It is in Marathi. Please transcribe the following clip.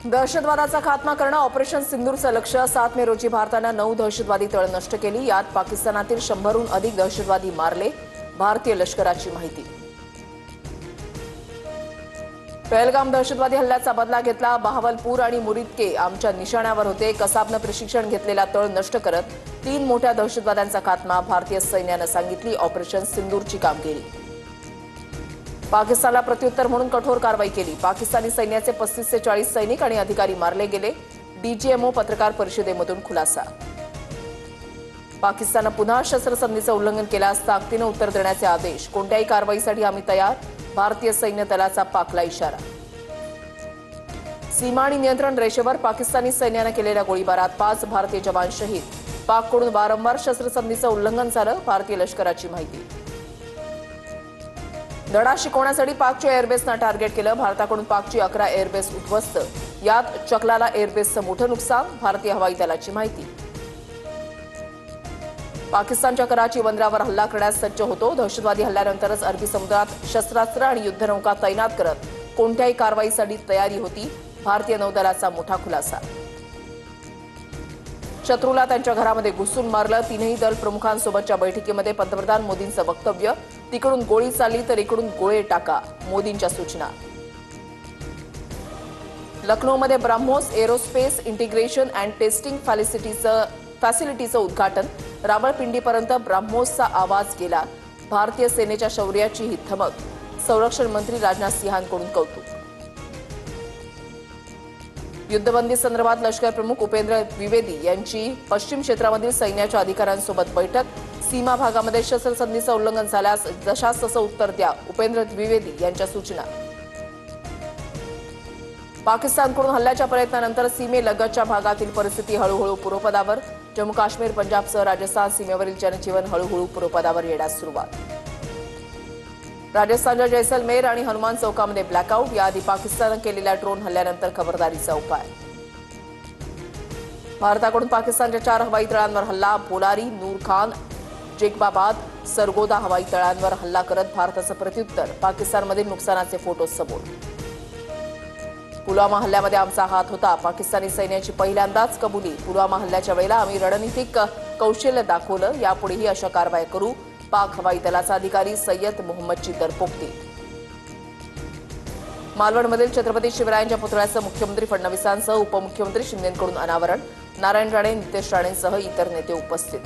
दहशतवादाचा खात्मा करणं ऑपरेशन सिंदूरचं लक्ष्य 7 मे रोजी भारताने 9 दहशतवादी तळ नष्ट केली। यात पाकिस्तानातील 100हून अधिक दहशतवादी मारले। भारतीय लष्कराची माहिती। पहलगाम दहशतवादी हल्ल्याचा बदला घेतला। बहावलपूर आणि मुरिदके आमच्या निशाण्यावर होते। कसाबनं प्रशिक्षण घेतलेला तळ नष्ट करत 3 मोठ्या दहशतवाद्यांचा खात्मा। भारतीय सैन्यानं सांगितली ऑपरेशन सिंदूरची कामगिरी। पाकिस्तानला प्रत्युत्तर म्हणून कठोर कारवाई केली। पाकिस्तानी सैन्याचे 35 ते 40 सैनिक आणि अधिकारी मारले गेले। डीजीएमओ पत्रकार परिषदेमधून खुलासा। पाकिस्ताननं पुन्हा शस्त्रसंधीचं उल्लंघन केल्यास ताकदीनं उत्तर देण्याचे आदेश। कोणत्याही कारवाईसाठी आम्ही तयार। भारतीय सैन्य दलाचा पाकला इशारा। सीमा आणि नियंत्रण रेषेवर पाकिस्तानी सैन्यानं केलेल्या गोळीबारात 5 भारतीय जवान शहीद। पाककडून वारंवार शस्त्रसंधीचं उल्लंघन झालं। भारतीय लष्कराची माहिती। धडा शिकवण्यासाठी पाकच्या एअरबेसनं टार्गेट केलं। भारताकडून पाकची 11 एअरबेस उद्ध्वस्त। यात चकलाला एअरबेसचं मोठं नुकसान। भारतीय हवाई दलाची माहिती। पाकिस्तानच्या कराची बंदरावर हल्ला करण्यास सज्ज होतो। दहशतवादी हल्ल्यानंतरच अरबी समुद्रात शस्त्रास्त्र आणि युद्धनौका तैनात करत कोणत्याही कारवाईसाठी तयारी होती। भारतीय नौदलाचा मोठा खुलासा। शत्रूला त्यांच्या घरामध्ये घुसून मारलं। तीनही दल प्रमुखांसोबतच्या बैठकीमध्ये पंतप्रधान मोदींचं वक्तव्य। तिकडून गोळी चालली तर इकडून गोळे टाका, मोदींच्या सूचना। लखनौमध्ये BrahMos aerospace integration and testing फॅसिलिटीचं उद्घाटन। रावळपिंडीपर्यंत ब्रह्मोसचा आवाज गेला। भारतीय सेनेच्या शौर्याची ही धमक। संरक्षण मंत्री राजनाथ सिंहांकडून कौतुक। युद्धबंदी संदर्भात लष्कर प्रमुख उपेंद्र द्विवेदी यांची पश्चिम क्षेत्रामधील सैन्याच्या अधिकाऱ्यांसोबत बैठक। सीमा भागामध्ये शस्त्रसंधीचं उल्लंघन झाल्यास जशास तसं उत्तर द्या, उपेंद्र द्विवेदी यांच्या सूचना। पाकिस्तानकडून हल्ल्याच्या प्रयत्नानंतर सीमेलगतच्या भागातील परिस्थिती हळूहळू पूर्वपदावर। जम्मू काश्मीर, पंजाबसह राजस्थान सीमेवरील जनजीवन हळूहळू पूर्वपदावर येण्यास सुरुवात। राजस्थानच्या जैसलमेर आणि हनुमान चौकामध्ये ब्लॅकआउट। याआधी पाकिस्ताननं केलेल्या ड्रोन हल्ल्यानंतर खबरदारीचा उपाय। भारताकडून पाकिस्तानच्या 4 हवाई तळांवर हल्ला। बोलारी, नूर खान, जेकबाबाद, सरगोदा हवाई तळांवर हल्ला करत भारताचं प्रत्युत्तर। पाकिस्तानमधील नुकसानाचे फोटो समोर। पुलवामा हल्ल्यामध्ये आमचा हात होता। पाकिस्तानी सैन्याची पहिल्यांदाच कबुली। पुलवामा हल्ल्याच्या वेळेला आम्ही रणनीतिक कौशल्य दाखवलं। यापुढेही अशा कारवाया करू। पाक हवाई दलाचा अधिकारी सय्यद मोहम्मदची दरपोक्ती। मालवणमधील छत्रपती शिवरायांच्या पुतळ्याचं मुख्यमंत्री फडणवीसांसह उपमुख्यमंत्री शिंदेंकडून अनावरण। नारायण राणे, नितेश राणेंसह इतर नेते उपस्थित।